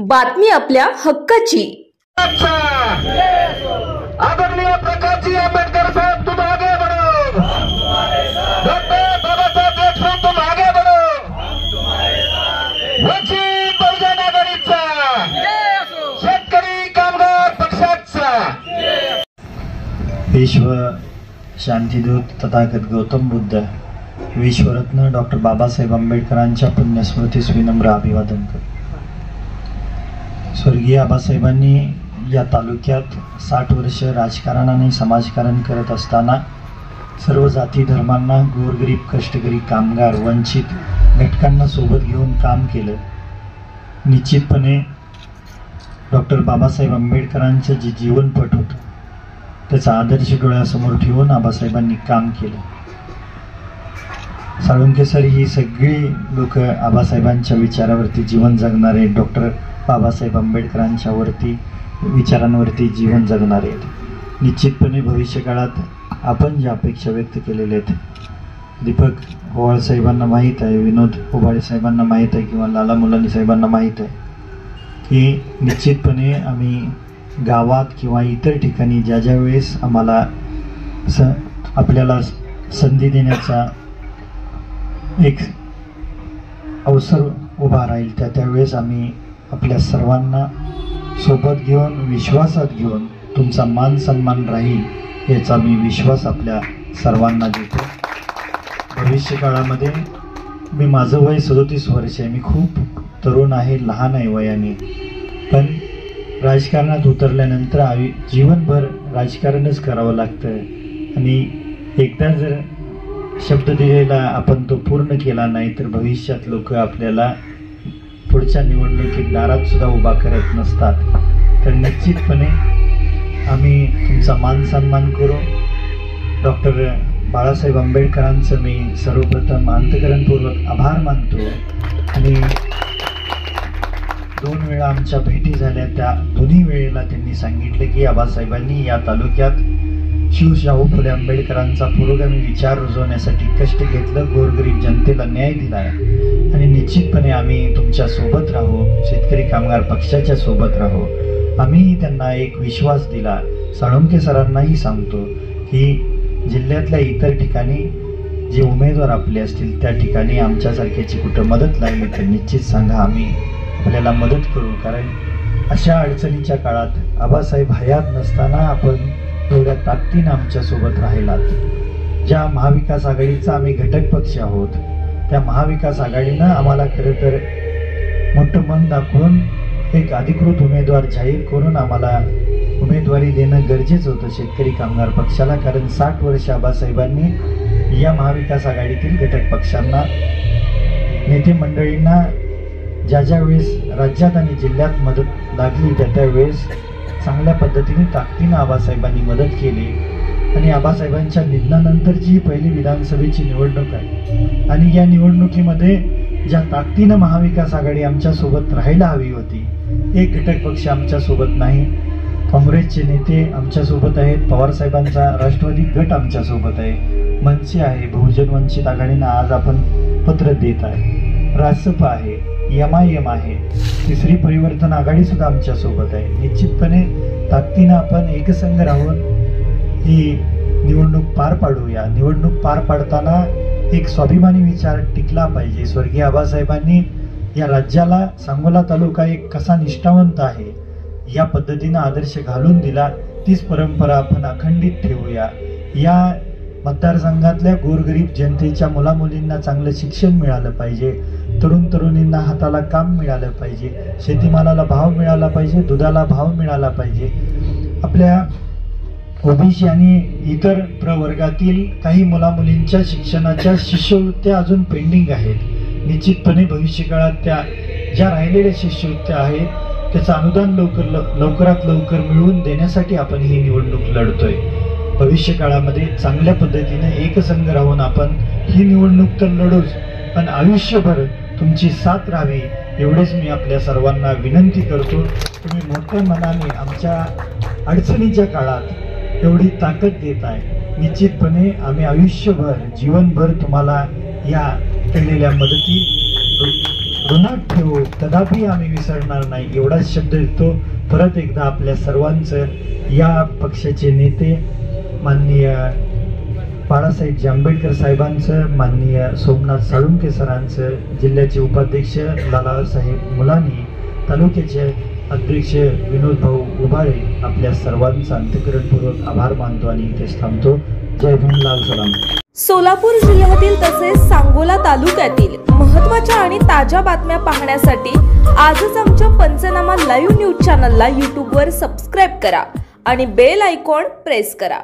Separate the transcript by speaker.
Speaker 1: बातमी आपल्या हक्काची।
Speaker 2: आदरणीय प्रकाशजी आंबेडकर साहब, तुम आगे बढ़ो। डॉक्टर बाबा साहब देशमुख, तुम आगे बढ़ो। वंचित बहुजन आघाडीचा, शेतकरी कामगार पक्षाचा,
Speaker 3: विश्व शांतिदूत तथागत गौतम बुद्ध विश्वरत्न डॉक्टर बाबासाहेब आंबेडकरांच्या पुण्यस्मृतीस विनम्र अभिवादन करतो। स्वर्गीय आबासाहेबांनी या तालुक्यात 60 वर्ष राजकारण आणि समाजकारण करत असताना सर्व जाती धर्मांना, गोरगरीब, कष्टकरी, कामगार, वंचित घटकांना सोबत घेऊन काम केलं। निश्चितपणे डॉक्टर बाबासाहेब आंबेडकरांचं जे जीवनपट होतं त्याचा आदर्श डोळ्यासमोर ठेवून आबासाहेबांनी काम केलं। साळुंखे सर ही सगळी लोक आबासाहेबांच्या विचारावरती जीवन जगणारे, डॉक्टर बाबासाहेब आंबेडकरांच्या विचारांवरती जीवन जगणारे आहेत। निश्चितपणे भविष्य काळात आपण ज्या अपेक्षा व्यक्त केलेल्या आहेत, दीपक ओवाळ साहेबांना माहीत आहे, विनोद ओबाळे साहेबांना माहीत आहे, किंवा लाला मुलानी साहेबांना माहीत आहे की निश्चितपणे आम्ही गावात किंवा इतर ठिकाणी ज्या ज्या वेळेस आम्हाला आपल्याला संधी देण्याचा एक अवसर उभा राहील त्यावेळेस आम्ही आपल्या सर्वांना सोबत घेऊन, विश्वासात घेऊन तुमचा मान सन्मान राहील याचा मी विश्वास आपल्या सर्वांना देतो। भविष्य काळामध्ये माझं वय 37 वर्ष आहे, मी खूप तरुण आहे, लहान आहे वयाने, पण राजकारणात उतरल्यानंतर जीवनभर राजकारणच करावं लागतं आणि एकदा जर शब्द दिलेला आपण तो पूर्ण केला नाही तर भविष्यात लोक आपल्याला पुढच्या निवडणुकीत दारात सुद्धा उभा करत नसतात। तर निश्चितपणे आम्ही तुमचा मान सन्मान करू। डॉक्टर बाळासाहेब आंबेडकरांचं मी सर्वप्रथम अंतःकरणपूर्वक आभार मानतो आणि 2 वेळा आमच्या भेटी झाल्या, त्या दोन्ही वेळेला त्यांनी सांगितले की आबासाहेबांनी या तालुक्यात शिवशाहू फुले आंबेडकरांचा पुरोगामी विचार रुजवण्यासाठी कष्ट घेतलं, गोरगरीब जनतेला न्याय दिला आणि निश्चितपणे आम्ही तुमच्या सोबत राहू, शेतकरी कामगार पक्षाच्या सोबत राहू। आम्ही त्यांना एक विश्वास दिला। साळुंखे सरांनाही सांगतो की जिल्ह्यातल्या इतर ठिकाणी जे उमेदवार आपले असतील त्या ठिकाणी आमच्यासारख्याची कुठं मदत लागली तर निश्चित सांगा, आम्ही आपल्याला मदत करू। कारण अशा अडचणीच्या काळात आबासाहेब हयात नसताना आपण एवढ्या ताकदीनं आमच्यासोबत राहिलात। ज्या महाविकास आघाडीचा आम्ही घटक पक्ष आहोत त्या महाविकास आघाडीनं आम्हाला खरं तर मोठं मन दाखवून एक अधिकृत उमेदवार जाहीर करून आम्हाला उमेदवारी देणं गरजेचं होतं शेतकरी कामगार पक्षाला। कारण 60 वर्ष आबासाहेबांनी या महाविकास आघाडीतील घटक पक्षांना, नेते मंडळींना ज्या ज्या वेळेस राज्यात आणि जिल्ह्यात मदत लागली त्या वेळेस चांगल्या पद्धतीने ताकदीनं आबासाहेबांनी मदत केली आणि आबासाहेबांच्या निधनानंतरची ही पहिली विधानसभेची निवडणूक आहे आणि या निवडणुकीमध्ये ज्या ताकदीनं महाविकास आघाडी आमच्यासोबत राहायला हवी होती, एक घटक पक्ष आमच्यासोबत नाही। काँग्रेसचे नेते आमच्यासोबत आहेत, पवारसाहेबांचा राष्ट्रवादी गट आमच्यासोबत आहे, मनसे आहे, बहुजन वंचित आघाडीनं आज आपण पत्र देत आहे, रासप आहे, MIM आहे, तिसरी परिवर्तन आघाडी सुद्धा आमच्या सोबत आहे। निश्चितपणे ताकदीनं आपण एकसंघ राहून ही निवडणूक पार पाडूया। निवडणूक पार पाडताना एक स्वाभिमानी विचार टिकला पाहिजे। स्वर्गीय आबासाहेबांनी या राज्याला सांगोला तालुका एक कसा निष्ठावंत आहे या पद्धतीनं आदर्श घालून दिला, तीच परंपरा आपण अखंडित ठेवूया। या मतदारसंघातल्या गोरगरीब जनतेच्या मुलामुलींना चांगलं शिक्षण मिळालं पाहिजे, तरुण तरुणींना हाताला काम मिळालं पाहिजे, शेतीमालाला भाव मिळाला पाहिजे, दुधाला भाव मिळाला पाहिजे। आपल्या ओबीसी आणि इतर प्रवर्गातील काही मुलामुलींच्या शिक्षणाच्या शिष्यवृत्त्या अजून पेंडिंग आहेत। निश्चितपणे भविष्य काळात त्या ज्या राहिलेल्या शिष्यवृत्त्या आहेत त्याचं अनुदान लवकरात लवकर मिळवून देण्यासाठी आपण ही निवडणूक लढतोय। भविष्य काळामध्ये चांगल्या पद्धतीने एकसंघ राहून आपण ही निवडणूक तर लढूच, पण आयुष्यभर तुमची साथ राहावी एवढेच मी आपल्या सर्वांना विनंती करतो। तुम्ही मोठ्या मनाने आमच्या अडचणीच्या काळात एवढी ताकद देत आहे, निश्चितपणे आम्ही आयुष्यभर जीवनभर तुम्हाला या केलेल्या मदती ऋणात ठेवू, कदापि आम्ही विसरणार नाही, एवढाच शब्द देतो. परत एकदा आपल्या सर्वांचं, या पक्षाचे नेते माननीय बाळासाहेब आंबेडकर साहेबांचं, माननीय सोमनाथ साळुंखे सरांचं, जिल्ह्याचे उपाध्यक्ष लालासाहेब मुलानी, तालुक्याचे अध्यक्ष विनोद भाऊ उभाळे, आपल्या सर्वांचा अंतःकरणपूर्वक आभार मानतो आणि इथेच थांबतो. जय भीम, लाल सलाम.
Speaker 1: सोलापूर जिल्ह्यातील तसेच सांगोला तालुक्यातील महत्त्वाच्या आणि ताज्या बातम्या पाहण्यासाठी आजच आमच्या पंचनामा लाईव्ह न्यूज चॅनलला यूट्यूबवर सबस्क्राईब करा आणि बेल आयकॉन प्रेस करा.